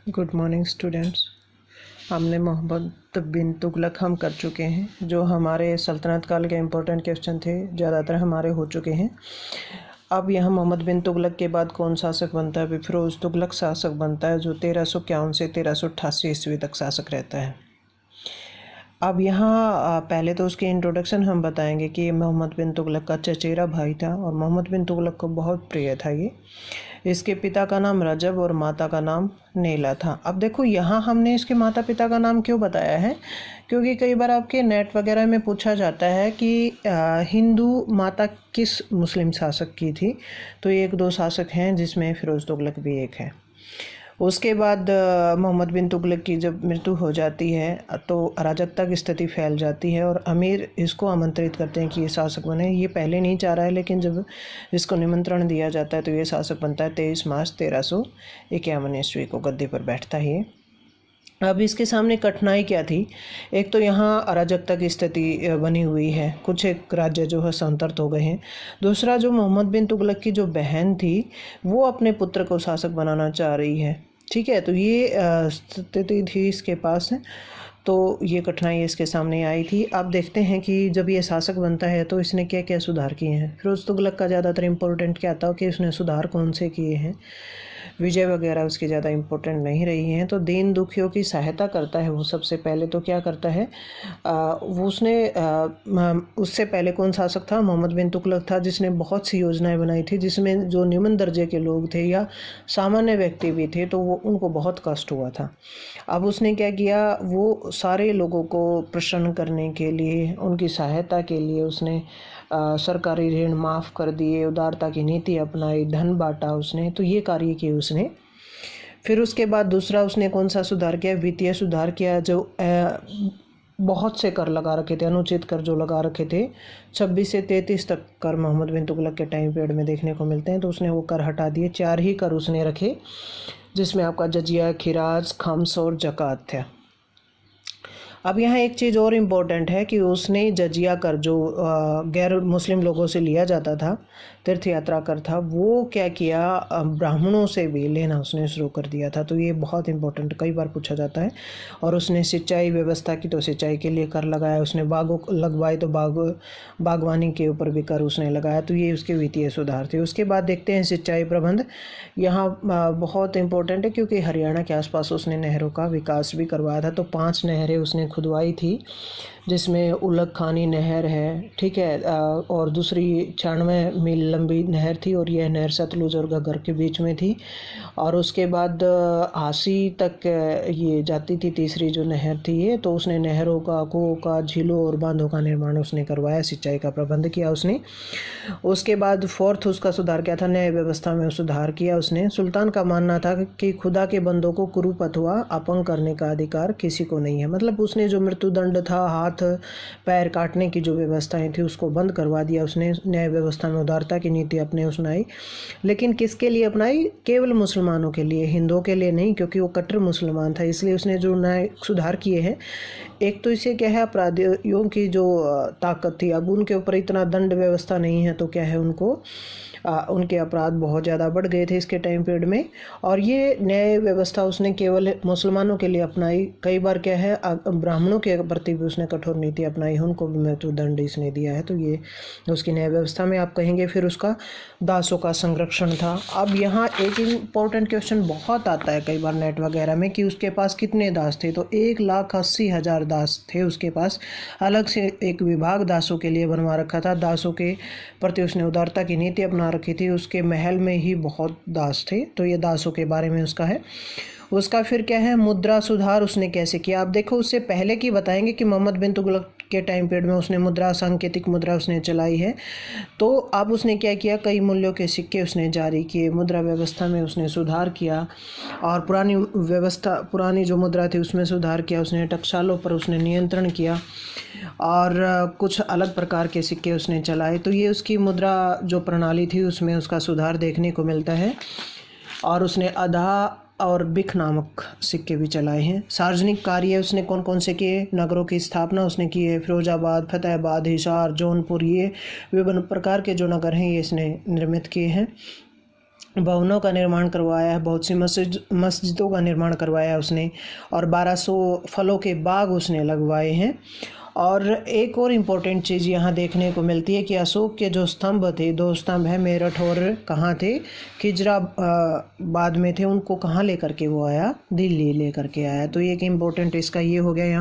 Good morning students. हमने मोहम्मद बिन तुगलक हम कर चुके हैं। जो हमारे सल्तनत काल के इम्पोर्टेंट क्वेश्चन थे ज़्यादातर हमारे हो चुके हैं। अब यहाँ मोहम्मद बिन तुगलक के बाद कौन शासक बनता है? फिरोज़ तुगलक शासक बनता है, जो 1351 से 1388 ईस्वी तक शासक रहता है। अब यहाँ पहले तो उसके इंट्रोडक्शन हम बताएंगे कि मोहम्मद बिन तुगलक का चचेरा भाई था और मोहम्मद बिन तुगलक को बहुत प्रिय था ये। इसके पिता का नाम रजब और माता का नाम नेला था। अब देखो यहाँ हमने इसके माता पिता का नाम क्यों बताया है, क्योंकि कई बार आपके नेट वगैरह में पूछा जाता है कि हिंदू माता किस मुस्लिम शासक की थी। तो एक दो शासक हैं जिसमें फिरोज़ तुगलक भी एक है। उसके बाद मोहम्मद बिन तुगलक की जब मृत्यु हो जाती है तो अराजकता की स्थिति फैल जाती है और अमीर इसको आमंत्रित करते हैं कि ये शासक बने। ये पहले नहीं चाह रहा है, लेकिन जब इसको निमंत्रण दिया जाता है तो ये शासक बनता है। 23 मार्च 1351 ईस्वी को गद्दी पर बैठता है ये। अब इसके सामने कठिनाई क्या थी? एक तो यहाँ अराजकता की स्थिति बनी हुई है, कुछ एक राज्य जो है संतर्त हो गए हैं। दूसरा, जो मोहम्मद बिन तुगलक की जो बहन थी वो अपने पुत्र को शासक बनाना चाह रही है। ठीक है, तो ये स्थिति थी इसके पास, तो ये कठिनाई इसके सामने आई थी। अब देखते हैं कि जब ये शासक बनता है तो इसने क्या क्या सुधार किए हैं। फिरोज़ तुगलक का ज़्यादातर इम्पोर्टेंट क्या था कि उसने सुधार कौन से किए हैं। विजय वगैरह उसकी ज़्यादा इम्पोर्टेंट नहीं रही हैं। तो दीन दुखियों की सहायता करता है वो। सबसे पहले तो क्या करता है, वो उसने उससे पहले कौन शासक था? मोहम्मद बिन तुगलक था, जिसने बहुत सी योजनाएं बनाई थी जिसमें जो निम्न दर्जे के लोग थे या सामान्य व्यक्ति भी थे तो वो उनको बहुत कष्ट हुआ था। अब उसने क्या किया, वो सारे लोगों को प्रसन्न करने के लिए, उनकी सहायता के लिए उसने सरकारी ऋण माफ़ कर दिए, उदारता की नीति अपनाई, धन बांटा उसने। तो ये कार्य किए उसने। फिर उसके बाद दूसरा उसने कौन सा सुधार किया? वित्तीय सुधार किया। जो बहुत से कर लगा रखे थे, अनुचित कर जो लगा रखे थे, 26 से 33 तक कर मोहम्मद बिन तुगलक के टाइम पीरियड में देखने को मिलते हैं। तो उसने वो कर हटा दिए। 4 ही कर उसने रखे, जिसमें आपका जजिया, खिराज, खम्स और ज़कात थे। अब यहाँ एक चीज़ और इम्पोर्टेंट है कि उसने जजिया कर जो गैर मुस्लिम लोगों से लिया जाता था, तीर्थ यात्रा कर था, वो क्या किया, ब्राह्मणों से भी लेना उसने शुरू कर दिया था। तो ये बहुत इम्पोर्टेंट कई बार पूछा जाता है। और उसने सिंचाई व्यवस्था की, तो सिंचाई के लिए कर लगाया। उसने बागों लगवाए तो बागवानी के ऊपर भी कर उसने लगाया। तो ये उसके वित्तीय सुधार थे। उसके बाद देखते हैं सिंचाई प्रबंध। यहाँ बहुत इम्पोर्टेंट है क्योंकि हरियाणा के आसपास उसने नहरों का विकास भी करवाया था। तो 5 नहरें उसने खुदवाई थी, जिसमें उलग खानी नहर है, ठीक है, और दूसरी 96 मील लंबी नहर थी और यह नहर सतलुज और घग्गर के बीच में थी। और उसके बाद आसी तक ये जाती थी, तीसरी जो नहर थी ये। तो उसने नहरों का, कुओं का, झीलों और बांधों का निर्माण उसने करवाया, सिंचाई का प्रबंध किया उसने। उसके बाद फोर्थ उसका सुधार क्या था? न्याय व्यवस्था में सुधार किया उसने। सुल्तान का मानना था कि खुदा के बंदों को कुरूप अथवा अपंग करने का अधिकार किसी को नहीं है। मतलब उसने जो मृत्युदंड था, हाथ पैर काटने की जो व्यवस्थाएं थी, उसको बंद करवा दिया उसने। न्याय व्यवस्था में उदारता की नीति अपने अपनाई, लेकिन किसके लिए अपनाई? केवल मुसलमानों के लिए, हिंदुओं के लिए नहीं, क्योंकि वो कट्टर मुसलमान था। इसलिए उसने जो न्याय सुधार किए हैं, एक तो इसे क्या है, अपराधियों की जो ताकत थी, अब उनके ऊपर इतना दंड व्यवस्था नहीं है, तो क्या है, उनको उनके अपराध बहुत ज़्यादा बढ़ गए थे इसके टाइम पीरियड में। और ये न्याय व्यवस्था उसने केवल मुसलमानों के लिए अपनाई। कई बार क्या है, ब्राह्मणों के प्रति भी उसने कठोर नीति अपनाई, उनको भी मृत्युदंड इसने दिया है। तो ये उसकी न्याय व्यवस्था में आप कहेंगे। फिर उसका दासों का संरक्षण था। अब यहाँ एक इम्पोर्टेंट क्वेश्चन बहुत आता है कई बार नेट वगैरह में कि उसके पास कितने दास थे। तो 1,80,000 दास थे उसके पास। अलग से एक विभाग दासों के लिए बनवा रखा था। दासों के प्रति उसने उदारता की नीति अपना रखी थी। उसके महल में ही बहुत दास थे। तो ये दासों के बारे में उसका है। उसका फिर क्या है, मुद्रा सुधार उसने कैसे किया? आप देखो, उससे पहले की बताएंगे कि मोहम्मद बिन तुगलक के टाइम पीरियड में उसने मुद्रा, सांकेतिक मुद्रा उसने चलाई है। तो अब उसने क्या किया, कई मूल्यों के सिक्के उसने जारी किए, मुद्रा व्यवस्था में उसने सुधार किया और पुरानी जो मुद्रा थी उसमें सुधार किया उसने। टकसालों पर उसने नियंत्रण किया और कुछ अलग प्रकार के सिक्के उसने चलाए। तो ये उसकी मुद्रा जो प्रणाली थी उसमें उसका सुधार देखने को मिलता है। और उसने अदा और बिख नामक सिक्के भी चलाए हैं। सार्वजनिक कार्य उसने कौन कौन से किए? नगरों की स्थापना उसने की है। फिरोजाबाद, फतेहाबाद, हिसार, जौनपुर, ये विभिन्न प्रकार के जो नगर हैं ये इसने निर्मित किए हैं। भवनों का निर्माण करवाया है, बहुत सी मस्जिदों का निर्माण करवाया है उसने, और 1200 फलों के बाग उसने लगवाए हैं। और एक और इम्पोर्टेंट चीज़ यहाँ देखने को मिलती है कि अशोक के जो स्तंभ थे, 2 स्तंभ हैं, मेरठ और कहाँ थे, खिजराबाद में थे, उनको कहाँ लेकर के वो आया, दिल्ली लेकर के आया। तो एक इम्पोर्टेंट इसका ये हो गया यहाँ।